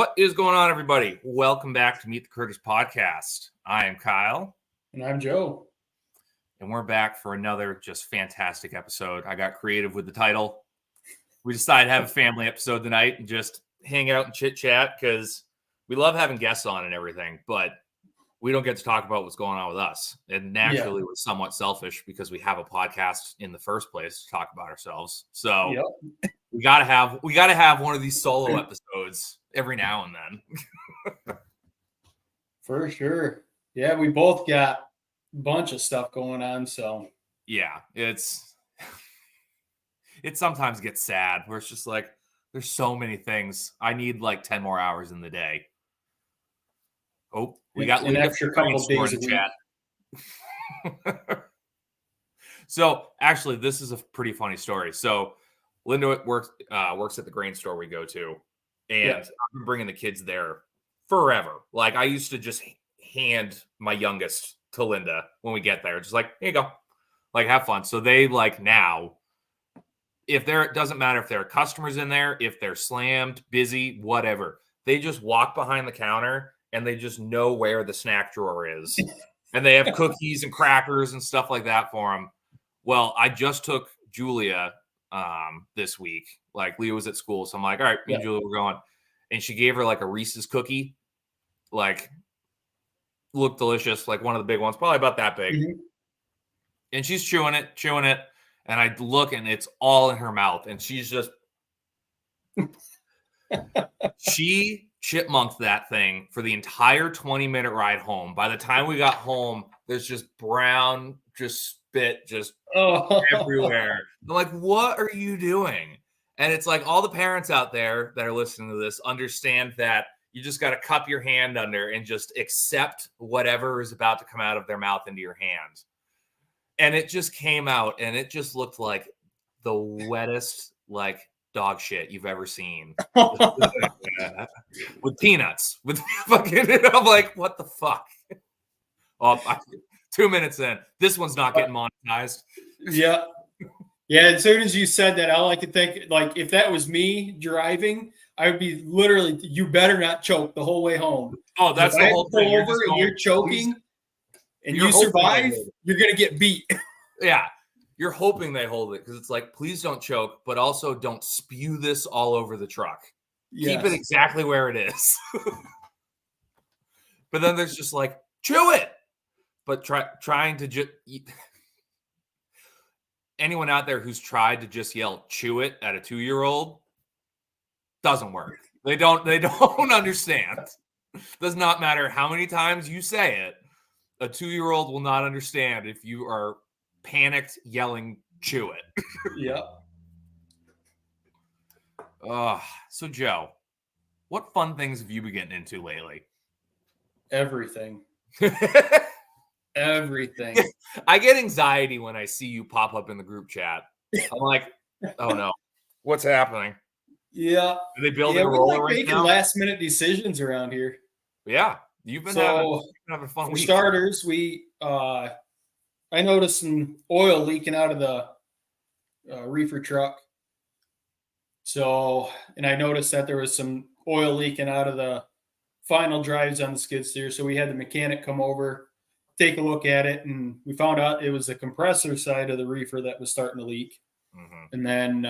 What is going on, everybody? Welcome back to Meet the Critters podcast. I am Kyle. And I'm Joe. And we're back for another just fantastic episode. I got creative with the title. We decided to have a family episode tonight and just hang out and chit-chat because we love having guests on and everything, but we don't get to talk about what's going on with us. And naturally, we're somewhat selfish because we have a podcast in the first place to talk about ourselves. So we gotta have one of these solo episodes every now and then. For sure. Yeah, we both got a bunch of stuff going on. So yeah, it sometimes gets sad where it's just like there's so many things. I need like 10 more hours in the day. Oh, we got an extra couple of days in the chat. So actually, this is a pretty funny story. So Linda works at the grain store we go to, and I've been bringing the kids there forever. Like I used to just hand my youngest to Linda when we get there, just like, here you go, like have fun. So they like now, if there, it doesn't matter if there are customers in there, if they're slammed, busy, whatever, they just walk behind the counter and they just know where the snack drawer is, and they have cookies and crackers and stuff like that for them. Well, I just took Julia this week. Like Leah was at school, so I'm like, all right, me and Julia, we're going. And she gave her like a Reese's cookie, like looked delicious, like one of the big ones, probably about that big. Mm-hmm. And she's chewing it, and I look and it's all in her mouth, and she's just she chipmunked that thing for the entire 20-minute ride home. By the time we got home, there's just brown, just spit, just everywhere. I'm like, what are you doing? And it's like all the parents out there that are listening to this understand that you just got to cup your hand under and just accept whatever is about to come out of their mouth into your hand. And it just came out, and it just looked like the wettest, like, dog shit you've ever seen. With peanuts. With fucking, I'm like, what the fuck? 2 minutes in. This one's not getting monetized. Yeah. Yeah, as soon as you said that, all I could think, like, if that was me driving, I would be literally, you better not choke the whole way home. Oh, that's the whole thing. Over and you're choking, and you survive, you're going to get beat. Yeah. You're hoping they hold it because it's like, please don't choke, but also don't spew this all over the truck. Yes. Keep it exactly where it is. But then there's just like, chew it. But trying to just anyone out there who's tried to just yell chew it at a 2-year-old doesn't work. They don't understand. Does not matter how many times you say it. A 2-year-old will not understand if you are panicked yelling chew it. Yeah. So Joe, what fun things have you been getting into lately? Everything. Everything. I get anxiety when I see you pop up in the group chat. I'm like, oh no, what's happening? Yeah. Are they building a roller right making now? Last minute decisions around here. Yeah, you've been having a fun week. For starters, I noticed some oil leaking out of the reefer truck. So, and I noticed that there was some oil leaking out of the final drives on the skid steer. So we had the mechanic come over, take a look at it, and we found out it was the compressor side of the reefer that was starting to leak. Mm-hmm. And then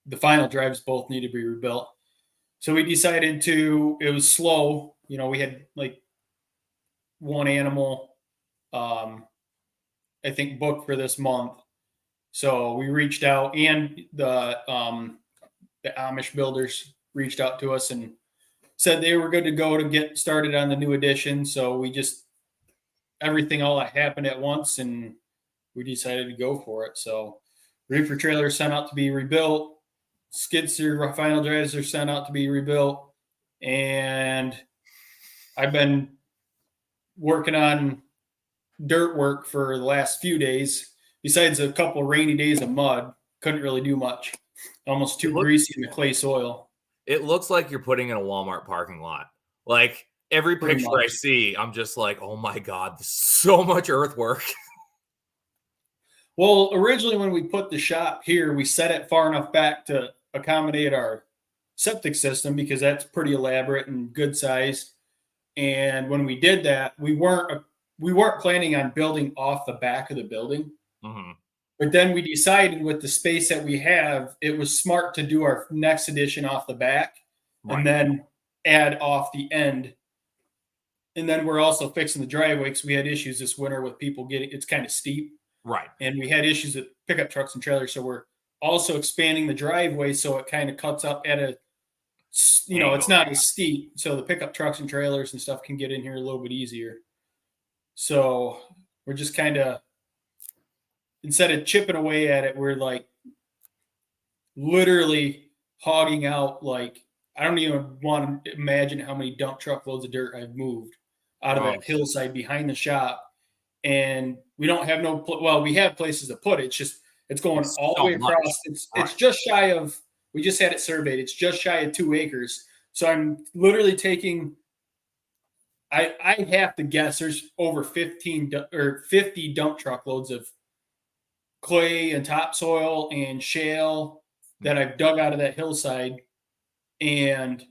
the final drives both need to be rebuilt. So we decided it was slow. You know, we had like one animal, I think, booked for this month. So we reached out, and the Amish builders reached out to us and said they were good to go to get started on the new edition. So we just, everything all that happened at once, and we decided to go for it. So reefer trailer sent out to be rebuilt. Skid steer final drives are sent out to be rebuilt. And I've been working on dirt work for the last few days. Besides a couple rainy days of mud, couldn't really do much. Almost too greasy in the clay soil. It looks like you're putting in a Walmart parking lot. Like every picture I see, I'm just like, oh my God, there's so much earthwork. Well, originally when we put the shop here, we set it far enough back to accommodate our septic system because that's pretty elaborate and good size. And when we did that, we weren't planning on building off the back of the building. Mm-hmm. But then we decided with the space that we have, it was smart to do our next addition off the back and then add off the end. And then we're also fixing the driveway because we had issues this winter with people it's kind of steep. Right. And we had issues with pickup trucks and trailers. So we're also expanding the driveway so it kind of cuts up at a, it's not as steep. So the pickup trucks and trailers and stuff can get in here a little bit easier. So we're just kind of, instead of chipping away at it, we're like literally hogging out. Like, I don't even want to imagine how many dump truck loads of dirt I've moved out of that hillside behind the shop. And we don't have we have places to put it. It's going all the way across. It's just shy of, we just had it surveyed. It's just shy of 2 acres. So I'm literally taking, I have to guess there's over 15 or 50 dump truck loads of clay and topsoil and shale that I've dug out of that hillside and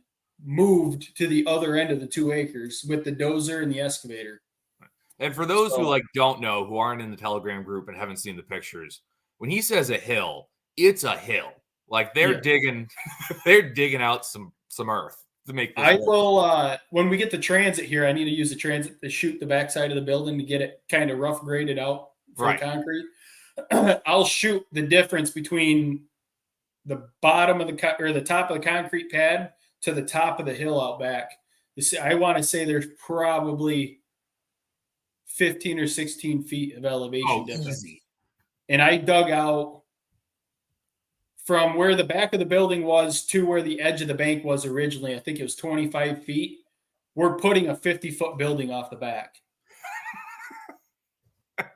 moved to the other end of the 2 acres with the dozer and the excavator. And for those who don't know, who aren't in the Telegram group and haven't seen the pictures, when he says a hill, it's a hill. Like they're digging out some earth to make this. I will when we get the transit here, I need to use the transit to shoot the backside of the building to get it kind of rough graded out for the concrete. I'll shoot the difference between the bottom of the top of the concrete pad to the top of the hill out back. I want to say there's probably 15 or 16 feet of elevation difference. Easy. And I dug out from where the back of the building was to where the edge of the bank was originally. I think it was 25 feet. We're putting a 50-foot building off the back.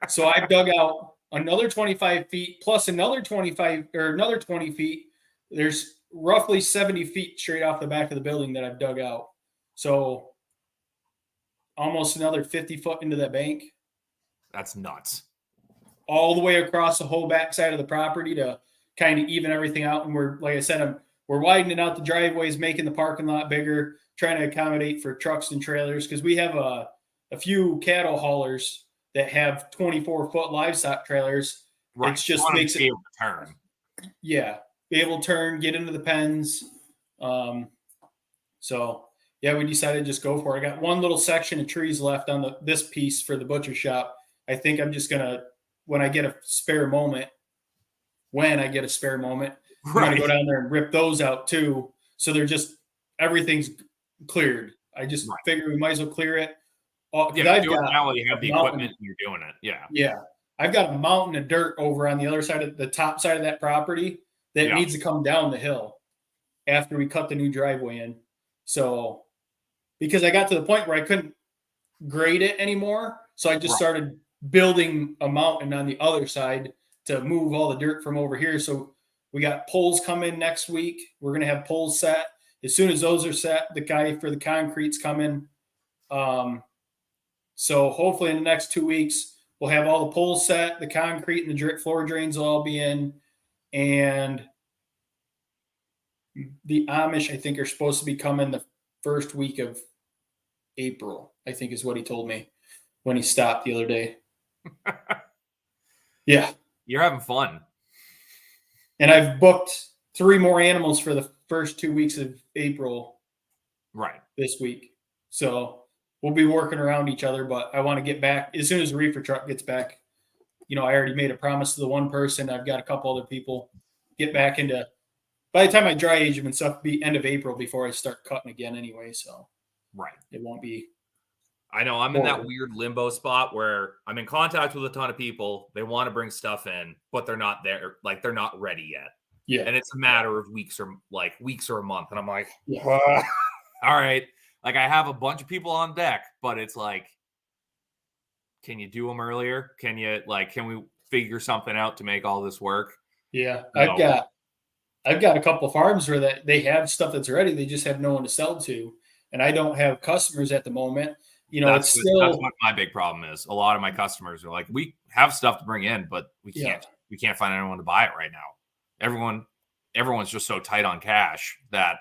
So I've dug out another 25 feet plus another 25 or another 20 feet. There's roughly 70 feet straight off the back of the building that I've dug out. So almost another 50 foot into that bank. That's nuts. All the way across the whole backside of the property to kind of even everything out. And we're, like I said, we're widening out the driveways, making the parking lot bigger, trying to accommodate for trucks and trailers. Cause we have a few cattle haulers that have 24-foot livestock trailers. Right. It just makes it able to turn. Yeah. Be able to turn, get into the pens. So yeah, we decided to just go for it. I got one little section of trees left on this piece for the butcher shop. I think I'm just going to, when I get a spare moment, I'm going to go down there and rip those out too. So they're just, everything's cleared. I just figured we might as well clear it. You have the equipment and you're doing it. Yeah. Yeah. I've got a mountain of dirt over on the other side of the top side of that property that needs to come down the hill after we cut the new driveway in. So, because I got to the point where I couldn't grade it anymore. So I just started building a mountain on the other side to move all the dirt from over here. So we got poles coming next week. We're going to have poles set. As soon as those are set, the guy for the concrete's coming. So hopefully in the next 2 weeks, we'll have all the poles set, the concrete and the floor drains will all be in. And the Amish, I think, are supposed to be coming the first week of April, I think is what he told me when he stopped the other day. Yeah. You're having fun. And I've booked 3 more animals for the first 2 weeks of April. Right. This week. So we'll be working around each other, but I want to get back as soon as the reefer truck gets back. I already made a promise to the one person. I've got a couple other people get back into, by the time I dry age them and stuff, be end of April before I start cutting again anyway. So it won't be. I know I'm in that weird limbo spot where I'm in contact with a ton of people. They want to bring stuff in, but they're not there. Like they're not ready yet. Yeah. And it's a matter of weeks or a month. And I'm like, all right. Like I have a bunch of people on deck, but it's like, can you do them earlier? Can we figure something out to make all this work? Yeah. I've got a couple of farms where they have stuff that's ready. They just have no one to sell to. And I don't have customers at the moment. That's what my big problem is. A lot of my customers are like, we have stuff to bring in, but we can't find anyone to buy it right now. Everyone's just so tight on cash that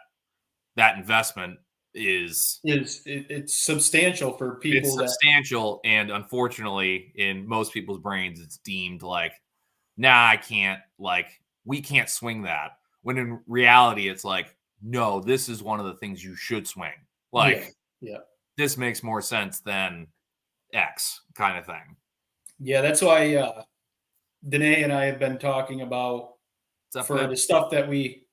that investment is it's substantial for people substantial, and unfortunately, in most people's brains, it's deemed like, nah, I can't, like, we can't swing that. When in reality, it's like, no, this is one of the things you should swing. Like, yeah. this makes more sense than X kind of thing. Yeah, that's why Danae and I have been talking about for the stuff that we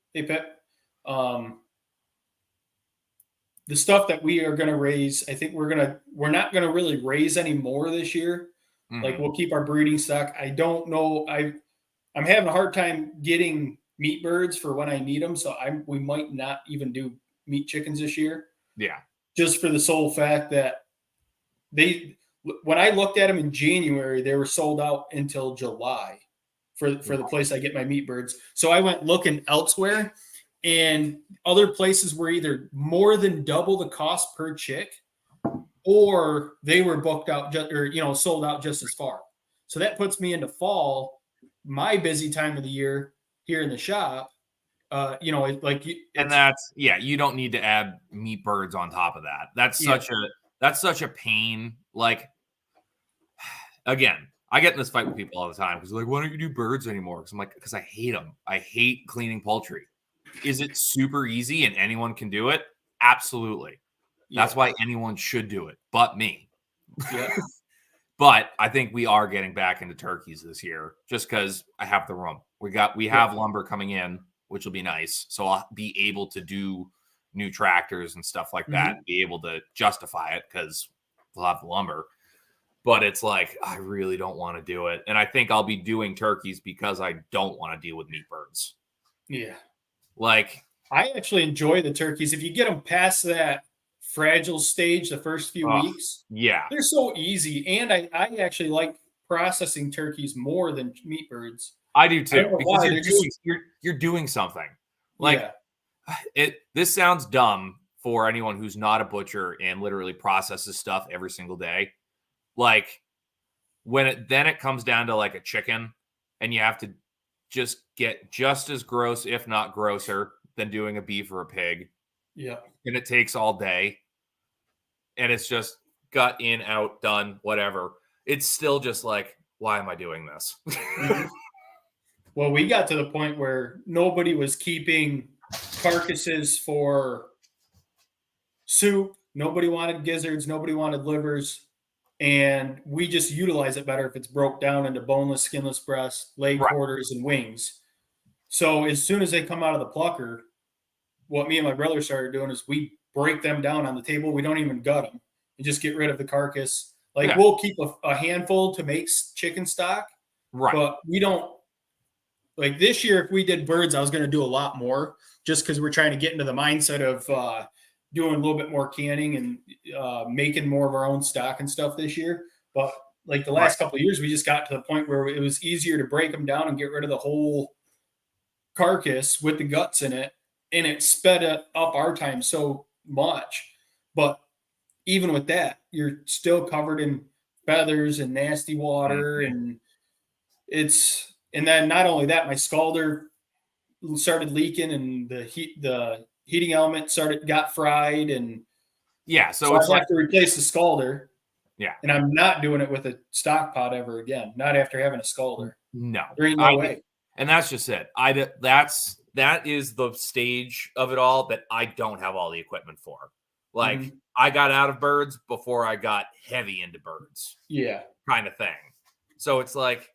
the stuff that we are going to raise. I think we're not going to really raise any more this year. Mm-hmm. Like, we'll keep our breeding stock. I don't know. I'm having a hard time getting meat birds for when I need them. So we might not even do meat chickens this year. Yeah. Just for the sole fact that when I looked at them in January, they were sold out until July for the place I get my meat birds. So I went looking elsewhere, and other places were either more than double the cost per chick, or they were booked out or sold out just as far. So that puts me into fall, my busy time of the year here in the shop. You don't need to add meat birds on top of that. That's such a pain. Like, again, I get in this fight with people all the time because they're like, why don't you do birds anymore? Because I'm like, because I hate them. I hate cleaning poultry. Is it super easy and anyone can do it? Absolutely. That's why anyone should do it, but me. Yeah. But I think we are getting back into turkeys this year just because I have the room. We have lumber coming in, which will be nice. So I'll be able to do new tractors and stuff like that, and be able to justify it because we'll have the lumber. But it's like, I really don't want to do it. And I think I'll be doing turkeys because I don't want to deal with meat birds. Yeah. Like, I actually enjoy the turkeys. If you get them past that fragile stage the first few weeks, they're so easy. And I actually like processing turkeys more than meat birds. I do too, because you're doing something. Like, this sounds dumb for anyone who's not a butcher and literally processes stuff every single day. Like, when it comes down to like a chicken, and you have to just get just as gross, if not grosser, than doing a beef or a pig. Yeah. And it takes all day. And it's just gut in, out, done, whatever. It's still just like, why am I doing this? Well, we got to the point where nobody was keeping carcasses for soup. Nobody wanted gizzards. Nobody wanted livers. And we just utilize it better if it's broke down into boneless, skinless breast, leg quarters, and wings. So as soon as they come out of the plucker, what me and my brother started doing is we break them down on the table. We don't even gut them. We just get rid of the carcass. Like, we'll keep a handful to make chicken stock. Right. But we don't, like, this year, if we did birds, I was going to do a lot more just because we're trying to get into the mindset of doing a little bit more canning and making more of our own stock and stuff this year. But like the last couple of years, we just got to the point where it was easier to break them down and get rid of the whole carcass with the guts in it. And it sped up our time so much. But even with that, you're still covered in feathers and nasty water. And then not only that, my scalder started leaking and the heating element got fried. And so I have to replace the scalder. Yeah. And I'm not doing it with a stock pot ever again. Not after having a scalder. No. There ain't no way. And that's just it. That is the stage of it all that I don't have all the equipment for. Like, I got out of birds before I got heavy into birds. Yeah. Kind of thing. So it's like,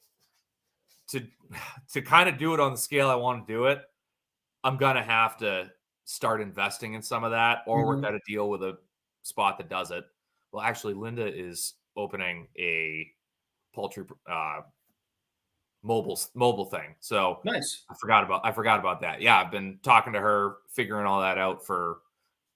to kind of do it on the scale I want to do it, I'm going to have to start investing in some of that or work out a deal with a spot that does it. Well, actually, Linda is opening a poultry mobile thing. So nice. I forgot about that. Yeah, I've been talking to her, figuring all that out for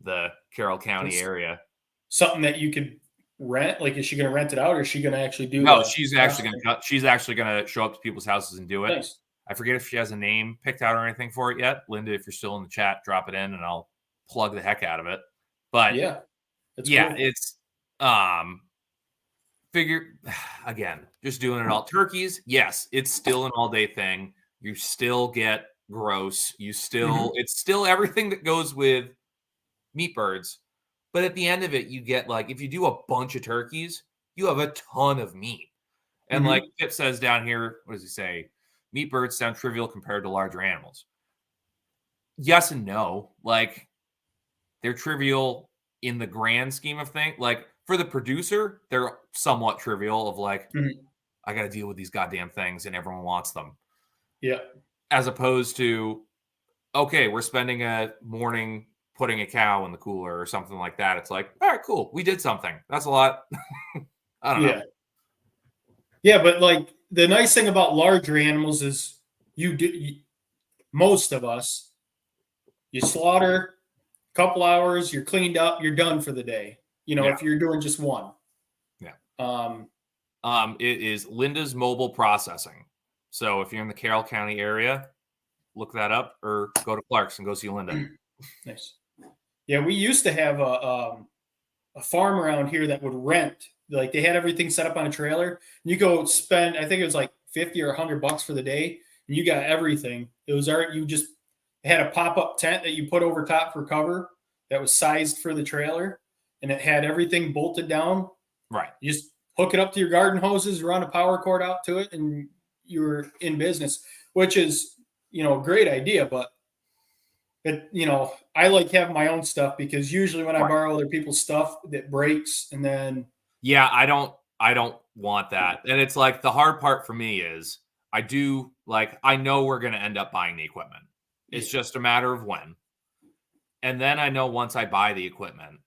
the Carroll County area. Something that you could rent? Like, is she going to rent it out, or is she going to actually do? No, she's actually going to show up to people's houses and do it. Nice. I forget if she has a name picked out or anything for it yet. Linda, if you're still in the chat, drop it in and I'll plug the heck out of it. But cool. It's figure again, just doing it all. Turkeys, yes, it's still an all-day thing. You still get gross. You still it's still everything that goes with meat birds. But at the end of it, you get like, if you do a bunch of turkeys, you have a ton of meat. And like Kip says down here, what does he say? Meat birds sound trivial compared to larger animals. Yes and no. Like, they're trivial in the grand scheme of things. Like, for the producer, they're somewhat trivial of like, I got to deal with these goddamn things and everyone wants them. Yeah. As opposed to, okay, we're spending a morning putting a cow in the cooler or something like that. It's like, all right, cool. We did something. That's a lot. I don't know. Yeah, but like the nice thing about larger animals is most of us, you slaughter a couple hours, you're cleaned up, you're done for the day. If you're doing just one. Yeah. It is Linda's Mobile Processing. So if you're in the Carroll County area, look that up or go to Clark's and go see Linda. Nice. Yeah, we used to have a farm around here that would rent. Like they had everything set up on a trailer. And you go spend, I think it was like $50 or $100 for the day, and you got everything. It was you just had a pop-up tent that you put over top for cover that was sized for the trailer, and it had everything bolted down. Right. You just hook it up to your garden hoses, run a power cord out to it, and you're in business, which is, a great idea. But I like having my own stuff because usually when I borrow other people's stuff, it breaks, and then I don't want that. And it's like the hard part for me is I know we're going to end up buying the equipment. It's just a matter of when. And then I know once I buy the equipment,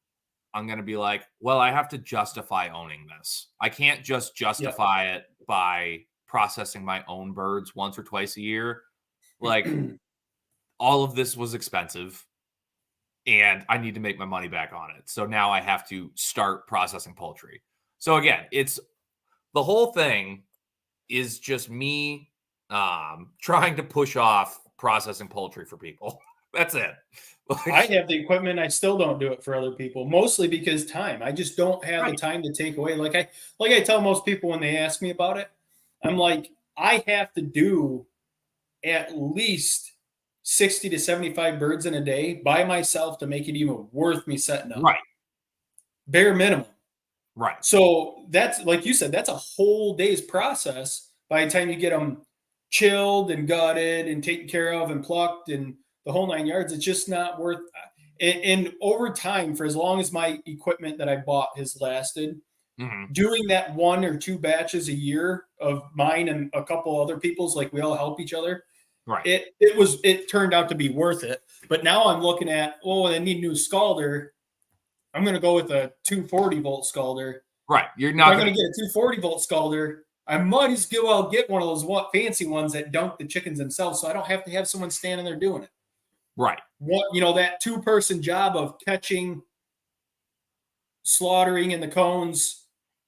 I'm going to be like, well, I have to justify owning this. I can't just justify it by processing my own birds once or twice a year. Like, all of this was expensive and I need to make my money back on it. So now I have to start processing poultry. So again, it's the whole thing is just me trying to push off processing poultry for people. That's it. I have the equipment. I still don't do it for other people, mostly because time. I just don't have the time to take away. Like I tell most people when they ask me about it, I'm like, I have to do at least 60 to 75 birds in a day by myself to make it even worth me setting up. Right. Bare minimum. Right. So that's, like you said, that's a whole day's process by the time you get them chilled and gutted and taken care of and plucked and the whole 9 yards. It's just not worth it. And over time, for as long as my equipment that I bought has lasted, doing that 1 or 2 batches a year of mine and a couple other people's, like we all help each other. Right. It turned out to be worth it. But now I'm looking at, I need a new scalder. I'm going to go with a 240 volt scalder. Right. You're not going to get a 240 volt scalder. I might as well get one of those fancy ones that dunk the chickens themselves, so I don't have to have someone standing there doing it. Right. That 2-person job of catching, slaughtering in the cones,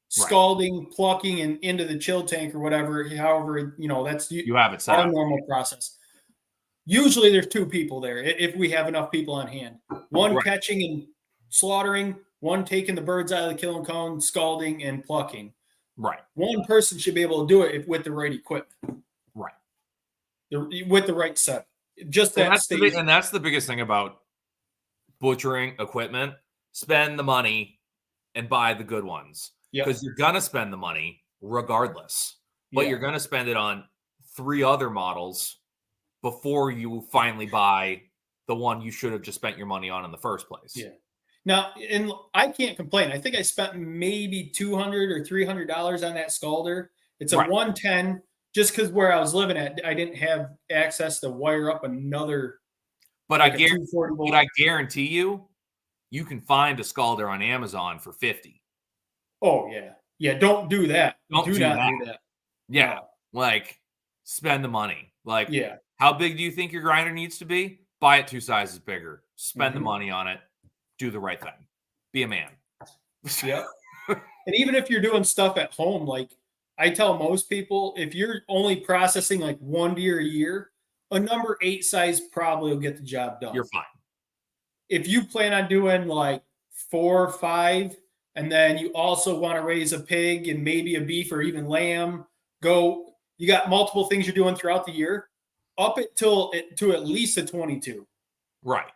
scalding, plucking, and into the chill tank or whatever. However, that's you have it set our normal process. Usually, there's 2 people there if we have enough people on hand. One catching and slaughtering, one taking the birds out of the killing cone, scalding, and plucking. Right. One person should be able to do it with the right equipment. Right. With the right setup. Just and that's the biggest thing about butchering equipment. Spend the money and buy the good ones. Because you're going to spend the money regardless. But you're going to spend it on 3 other models before you finally buy the one you should have just spent your money on in the first place. Yeah. Now, and I can't complain. I think I spent maybe $200 or $300 on that scalder. It's a 110. Just because where I was living at, I didn't have access to wire up another. But I guarantee you can find a scalder on Amazon for $50. Oh yeah. Don't do that. Do not do that. Yeah, like spend the money. Like, how big do you think your grinder needs to be? Buy it 2 sizes bigger. Spend the money on it. Do the right thing. Be a man. Yeah. And even if you're doing stuff at home, like I tell most people, if you're only processing like 1 deer a year, a number 8 size probably will get the job done. You're fine. If you plan on doing like 4 or 5, and then you also want to raise a pig and maybe a beef or even lamb, you got multiple things you're doing throughout the year, up it to at least a 22. Right.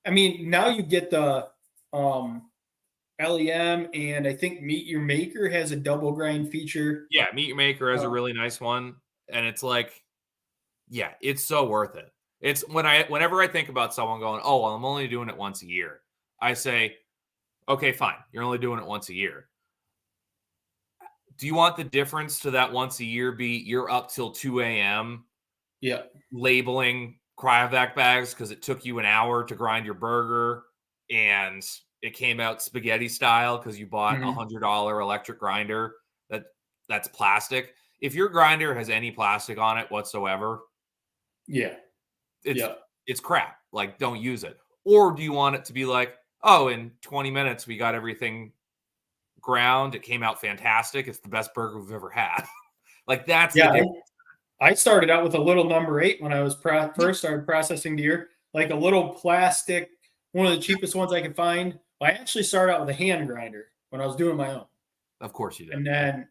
I mean, now you get the LEM, and I think Meet Your Maker has a double grind feature. Yeah, Meet Your Maker has a really nice one, and it's like, yeah, it's so worth it. It's whenever I think about someone going, oh, well, I'm only doing it once a year, I say, okay, fine, you're only doing it once a year. Do you want the difference to that once a year be you're up till 2 a.m. Yeah. labeling cryovac bags because it took you an hour to grind your burger and it came out spaghetti style because you bought a $100 electric grinder that's plastic. If your grinder has any plastic on it whatsoever, yeah, it's crap. Like, don't use it. Or do you want it to be like, oh, in 20 minutes we got everything ground. It came out fantastic. It's the best burger we've ever had. Like, that's the difference. I started out with a little number 8 when I was first started processing deer, like a little plastic, one of the cheapest ones I could find. I actually started out with a hand grinder when I was doing my own. Of course you did. And then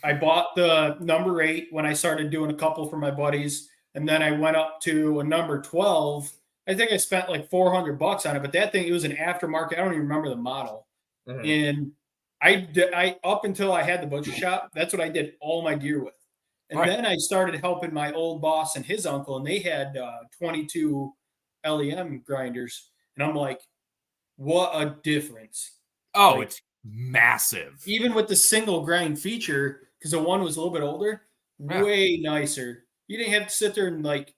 I bought the number 8 when I started doing a couple for my buddies. And then I went up to a number 12. I think I spent like $400 on it, but that thing, it was an aftermarket. I don't even remember the model. And I up until I had the butcher shop, that's what I did all my deer with. And then I started helping my old boss and his uncle, and they had 22 LEM grinders. And I'm like, what a difference. Oh, like, it's massive. Even with the single grind feature, because the one was a little bit older, way nicer. You didn't have to sit there and like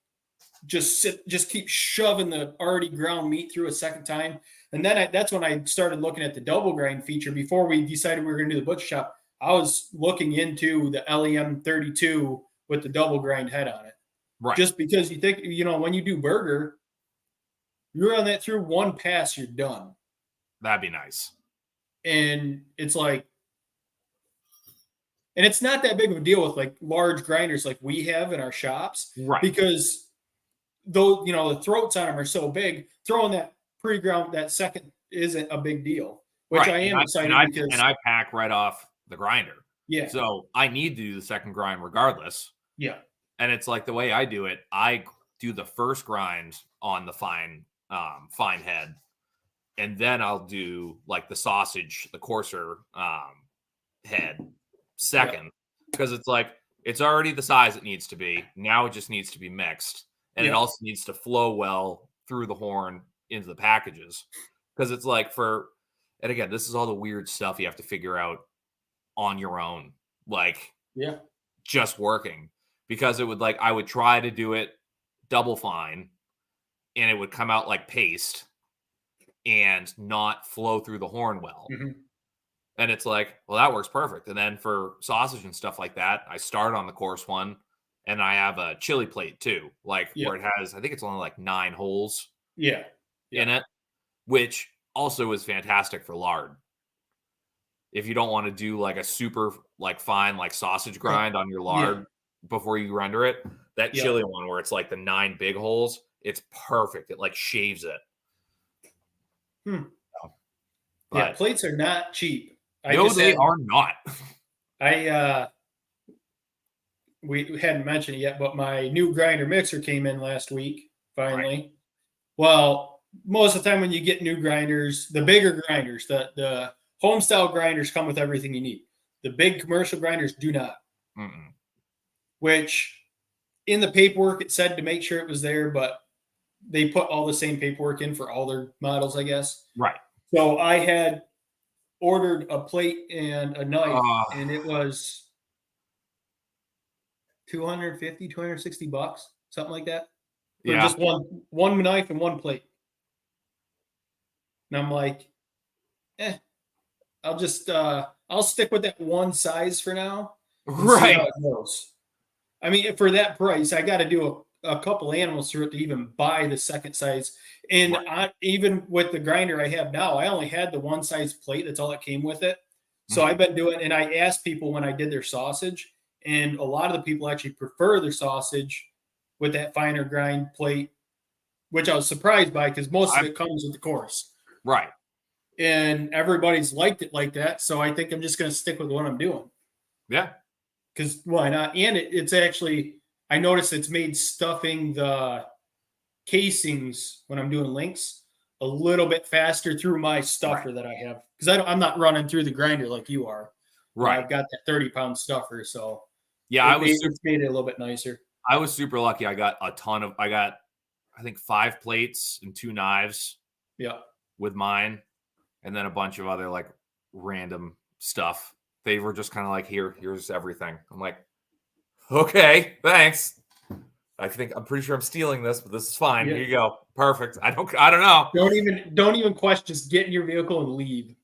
just keep shoving the already ground meat through a second time. And then that's when I started looking at the double grind feature. Before we decided we were going to do the butcher shop, I was looking into the LEM 32 with the double grind head on it. Right. Just because you think, when you do burger, you run that through one pass, you're done. That'd be nice. And it's like, and it's not that big of a deal with like large grinders like we have in our shops. Right. Because though, the throats on them are so big, throwing that pre-ground, that second isn't a big deal, which I am excited because. And I pack right off the grinder. Yeah. So I need to do the second grind regardless. Yeah. And it's like the way I do it, I do the first grind on the fine head. And then I'll do like the sausage, the coarser head second. Because it's like, it's already the size it needs to be. Now it just needs to be mixed. And it also needs to flow well through the horn into the packages. Because it's like and again, this is all the weird stuff you have to figure out on your own. Like, just working. Because it would I would try to do it double fine and it would come out like paste and not flow through the horn well. And it's like, well, that works perfect. And then for sausage and stuff like that, I start on the coarse one. And I have a chili plate too, where it has, I think it's only like 9 holes in it, which also is fantastic for lard. If you don't want to do like a super fine sausage grind on your lard before you render it, that chili one where it's like the 9 big holes, it's perfect. It shaves it. But plates are not cheap. They are not. We hadn't mentioned it yet, but my new grinder mixer came in last week, finally. Right. Well, most of the time when you get new grinders, the bigger grinders, the home style grinders come with everything you need. The big commercial grinders do not. Which in the paperwork, it said to make sure it was there, but they put all the same paperwork in for all their models, I guess. Right. So I had ordered a plate and a knife, and it was $250, $260, something like that. For just one knife and one plate. And I'm like, I'll just I'll stick with that one size for now. Right. See how it goes. I mean, for that price, I got to do a couple animals through it to even buy the second size. And even with the grinder I have now, I only had the one size plate. That's all that came with it. So I've been doing, and I asked people when I did their sausage, and a lot of the people actually prefer their sausage with that finer grind plate, which I was surprised by because most of it comes with the coarse. Right. And everybody's liked it like that. So I think I'm just going to stick with what I'm doing. Yeah. Because why not? And it's actually, I noticed it's made stuffing the casings when I'm doing links a little bit faster through my stuffer that I have, because I'm not running through the grinder like you are. Right. I've got that 30-pound stuffer, so Yeah, it's made it a little bit nicer. I was super lucky. I got I think 5 plates and 2 knives. Yeah. With mine, and then a bunch of other like random stuff. They were just kind of like, here's everything. I'm like, okay, thanks. I'm pretty sure I'm stealing this, but this is fine. Yeah. Here you go. Perfect. I don't know. Don't even question. Just get in your vehicle and leave.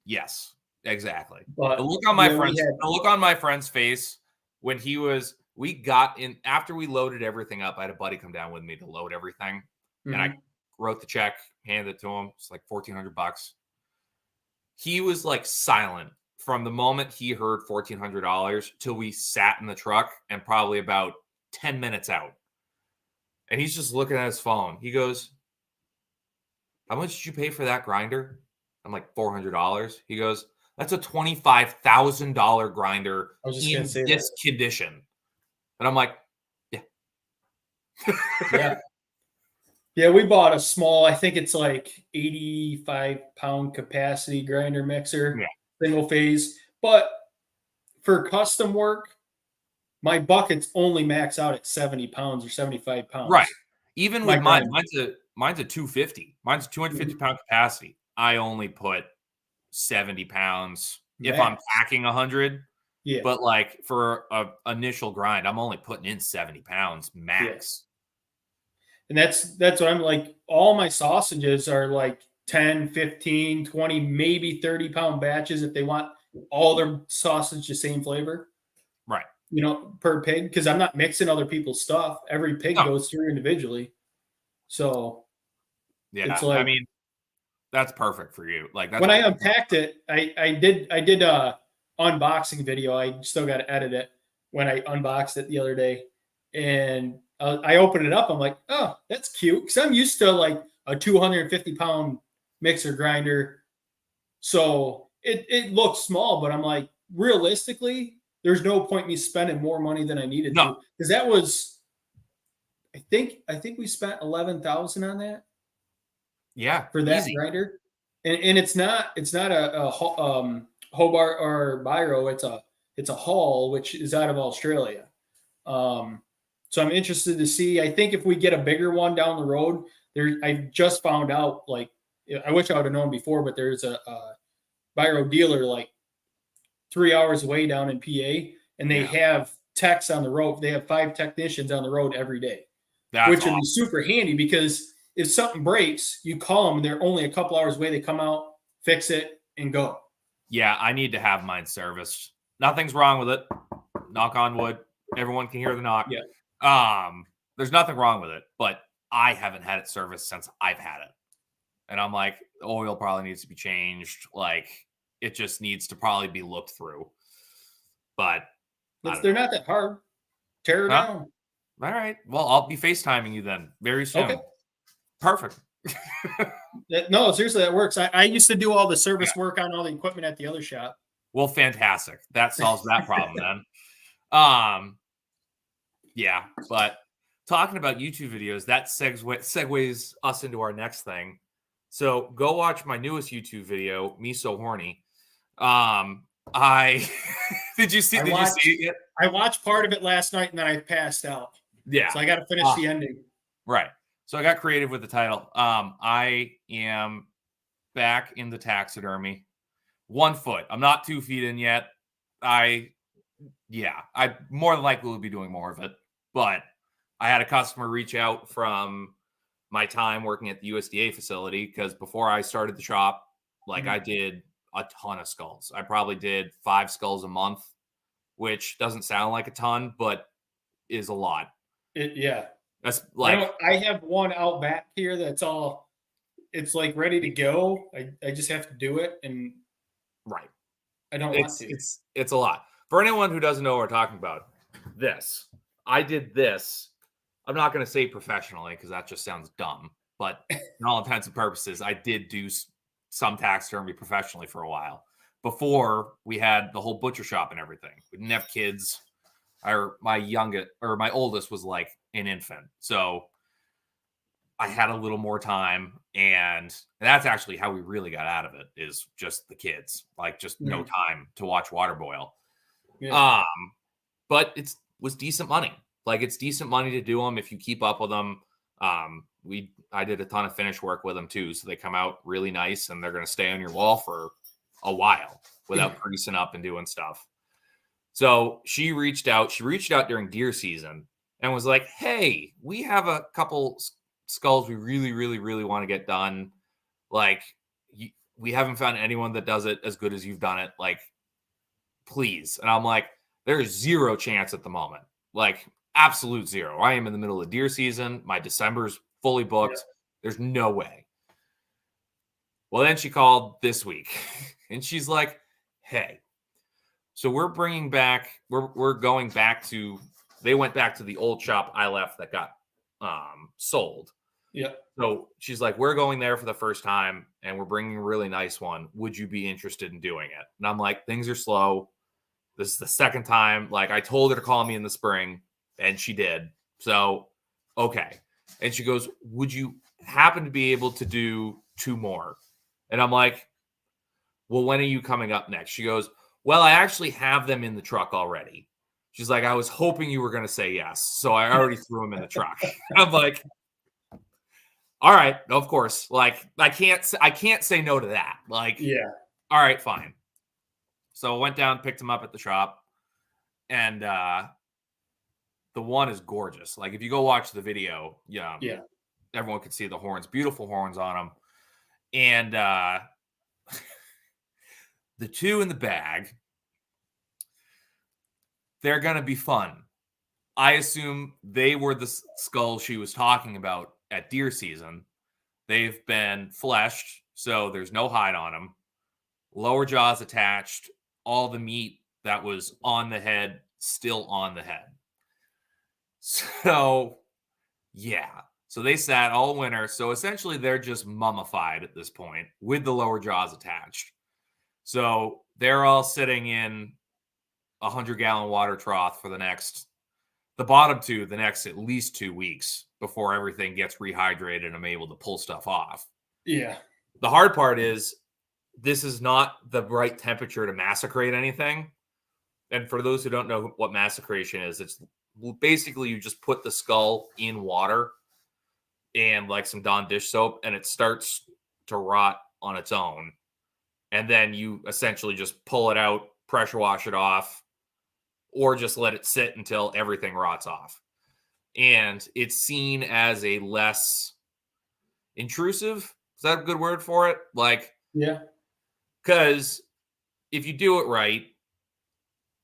Yes, exactly. But The look on my friend's face when we got in after we loaded everything up. I had a buddy come down with me to load everything, and I wrote the check, handed it to him. It's like $1,400. He was like silent from the moment he heard $1,400 till we sat in the truck and probably about 10 minutes out. And he's just looking at his phone. He goes, "How much did you pay for that grinder?" I'm like, $400. He goes, "That's a $25,000 grinder in this condition." And I'm like, yeah. Yeah. Yeah, we bought a small, I think it's like 85-pound capacity grinder mixer, single phase. But for custom work, my buckets only max out at 70 pounds or 75 pounds. Right. Even with mine, mine's a 250. Mine's 250-pound capacity. I only put 70 pounds if I'm packing 100. Yeah. But like for a initial grind, I'm only putting in 70 pounds max. And that's what I'm like. All my sausages are like 10, 15, 20, maybe 30-pound batches if they want all their sausage the same flavor. Right. Per pig, because I'm not mixing other people's stuff. Every pig goes through individually. So yeah, it's like, I mean, that's perfect for you. Like that's when I unpacked it, I did a unboxing video. I still got to edit it when I unboxed it the other day. And I opened it up. I'm like, oh, that's cute. Because I'm used to like a 250-pound mixer grinder. So it looks small, but I'm like, realistically, there's no point me spending more money than I needed to. Because that was, I think we spent $11,000 on that. Yeah. For that grinder. And it's not a Hobart or Biro. It's a Hall, which is out of Australia. So I'm interested to see. I think if we get a bigger one down the road, I just found out, like, I wish I would have known before, but there's a Biro dealer like 3 hours away down in PA, and they have techs on the road. They have 5 technicians on the road every day, which would be super handy because if something breaks, you call them, and they're only a couple hours away. They come out, fix it, and go. Yeah, I need to have mine serviced. Nothing's wrong with it. Knock on wood. Everyone can hear the knock. Yeah. There's nothing wrong with it, but I haven't had it serviced since I've had it. And I'm like, the oil probably needs to be changed. Like, it just needs to probably be looked through. But they're not that hard. Tear her down. All right. Well, I'll be FaceTiming you then very soon. Okay. Perfect. No, seriously, that works. I used to do all the service work on all the equipment at the other shop. Well, fantastic. That solves that problem then. Yeah, but talking about YouTube videos, that segues us into our next thing. So go watch my newest YouTube video, Me So Horny. Did you see it? I watched part of it last night and then I passed out. Yeah. So I got to finish the ending. Right. So I got creative with the title. I am back in the taxidermy. 1 foot. I'm not 2 feet in yet. I more than likely will be doing more of it. But I had a customer reach out from my time working at the USDA facility, because before I started the shop, like I did a ton of skulls. I probably did 5 skulls a month, which doesn't sound like a ton, but is a lot. That's like I have one out back here it's like ready to go. I just have to do it, and right. I don't want to. It's a lot. For anyone who doesn't know what we're talking about, I did this. I'm not going to say professionally because that just sounds dumb, but in all intents and purposes, I did do some taxidermy professionally for a while before we had the whole butcher shop and everything. We didn't have kids. My oldest was like an infant. So I had a little more time, and that's actually how we really got out of it, is just the kids, like just no Mm, time to watch water boil. yeah. Um, but it's was decent money. Like it's decent money to do them if you keep up with them. I did a ton of finish work with them too, so they come out really nice, and they're going to stay on your wall for a while without creasing up and doing stuff. So she reached out. She reached out during deer season and was like, "Hey, we have a couple skulls we really, really, really want to get done. Like, we haven't found anyone that does it as good as you've done it. Like, please." And I'm like, "There's zero chance at the moment. Like, absolute zero. I am in the middle of deer season. My December's fully Yeah. booked. There's no way." Well, then she called this week, and she's like, "Hey, so we're going back to they went back to the old shop I left that got sold. Yeah. So she's like, we're going there for the first time and we're bringing a really nice one. Would you be interested in doing it?" And I'm like, things are slow. This is the second time. Like, I told her to call me in the spring and she did. So, okay. And she goes, would you happen to be able to do 2 more? And I'm like, well, when are you coming up next? She goes, well, I actually have them in the truck already. She's like, I was hoping you were going to say yes. So I already threw them in the truck. I'm like, all right, of course. Like, I can't say no to that. Like, Yeah. all right, fine. So I went down, picked him up at the shop, and the one is gorgeous. Like, if you go watch the video, yeah, Yeah. everyone can see the horns, beautiful horns on them. And the 2 in the bag, they're gonna be fun. I assume they were the skulls she was talking about at deer season. They've been fleshed, so there's no hide on them. Lower jaws attached, all the meat that was on the head still on the head. So, yeah. So they sat all winter. So essentially, they're just mummified at this point with the lower jaws attached. So they're all sitting in a 100-gallon water trough for the bottom 2, the next at least 2 weeks before everything gets rehydrated and I'm able to pull stuff off. Yeah. The hard part is this is not the right temperature to massacrate anything. And for those who don't know what massacration is, it's basically you just put the skull in water and like some Dawn dish soap, and it starts to rot on its own. And then you essentially just pull it out, pressure wash it off, or just let it sit until everything rots off. And it's seen as a less intrusive. Is that a good word for it? Like, Yeah. because if you do it right,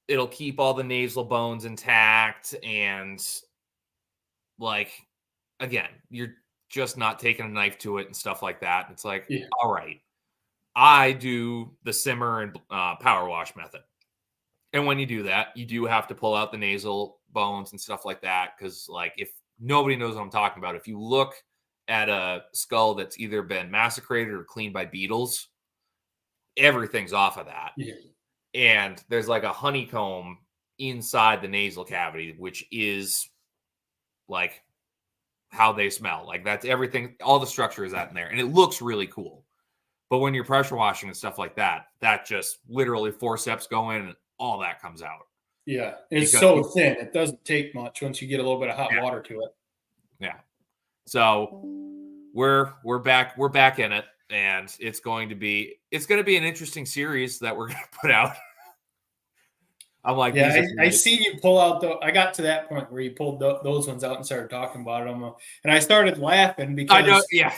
it'll keep all the nasal bones intact. And, like, again, you're just not taking a knife to it and stuff like that. It's like, Yeah. all right, I do the simmer and power wash method. And when you do that, you do have to pull out the nasal bones and stuff like that. Because, like, if nobody knows what I'm talking about, if you look at a skull that's either been massacrated or cleaned by beetles, everything's off of that. Yeah. And there's like a honeycomb inside the nasal cavity, which is like how they smell. Like, that's everything, all the structure is that in there. And it looks really cool. But when you're pressure washing and stuff like that, that just literally forceps go in and all that comes out. Yeah. It's Because so thin. It doesn't take much once you get a little bit of hot yeah, water to it. yeah. So we're back in it, and it's going to be an interesting series that we're going to put out. I'm like, Yeah, these are I great. see you pull out I got to that point where you pulled those ones out and started talking about them, and I started laughing I know, because yeah,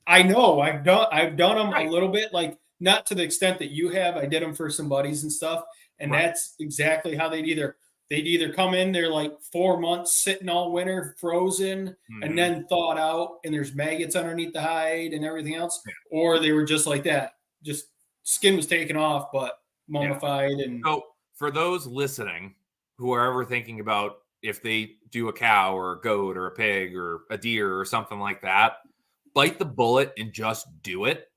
I know I've done them a right, little bit, like not to the extent that you have. I did them for some buddies and stuff, and right. that's exactly how they'd either come in, they're like 4 months sitting all winter frozen and Mhm. then thawed out, and there's maggots underneath the hide and everything else, Yeah, or they were just like that, just skin was taken off but yeah. mummified and So for those listening who are ever thinking about if they do a cow or a goat or a pig or a deer or something like that, bite the bullet and just do it.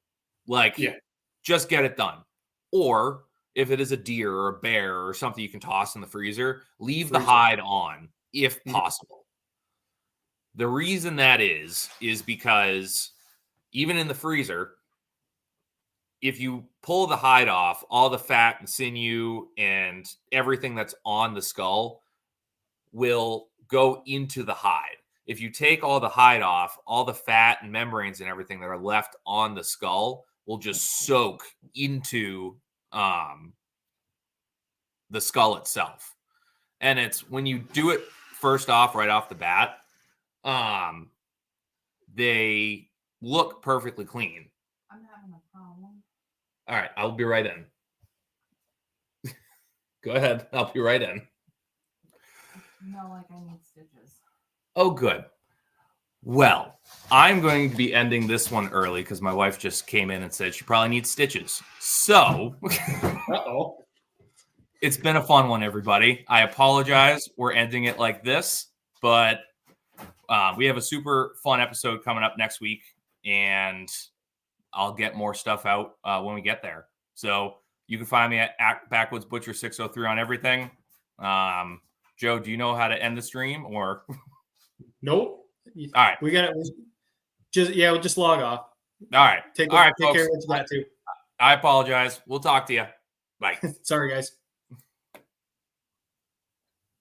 Like, yeah, just get it done. Or if it is a deer or a bear or something you can toss in the freezer, leave the freezer. hide on if Mhm. possible. The reason that is because even in the freezer, if you pull the hide off, all the fat and sinew and everything that's on the skull will go into the hide. If you take all the hide off, all the fat and membranes and everything that are left on the skull will just soak into the skull itself. And it's when you do it first off, right off the bat, they look perfectly clean. I'm having a problem. All right, I'll be right in. Go ahead. I'll be right in. No, like I need stitches. Oh, good. Well, I'm going to be ending this one early because my wife just came in and said she probably needs stitches. So, it's been a fun one, everybody. I apologize. We're ending it like this, but we have a super fun episode coming up next week, and I'll get more stuff out when we get there. So you can find me at Backwoods Butcher 603 on everything. Joe, do you know how to end the stream or? Nope. All right. We got it. We'll just log off. All right. Take All right, care of folks. what you got to. I apologize. We'll talk to you. Bye. Sorry, guys.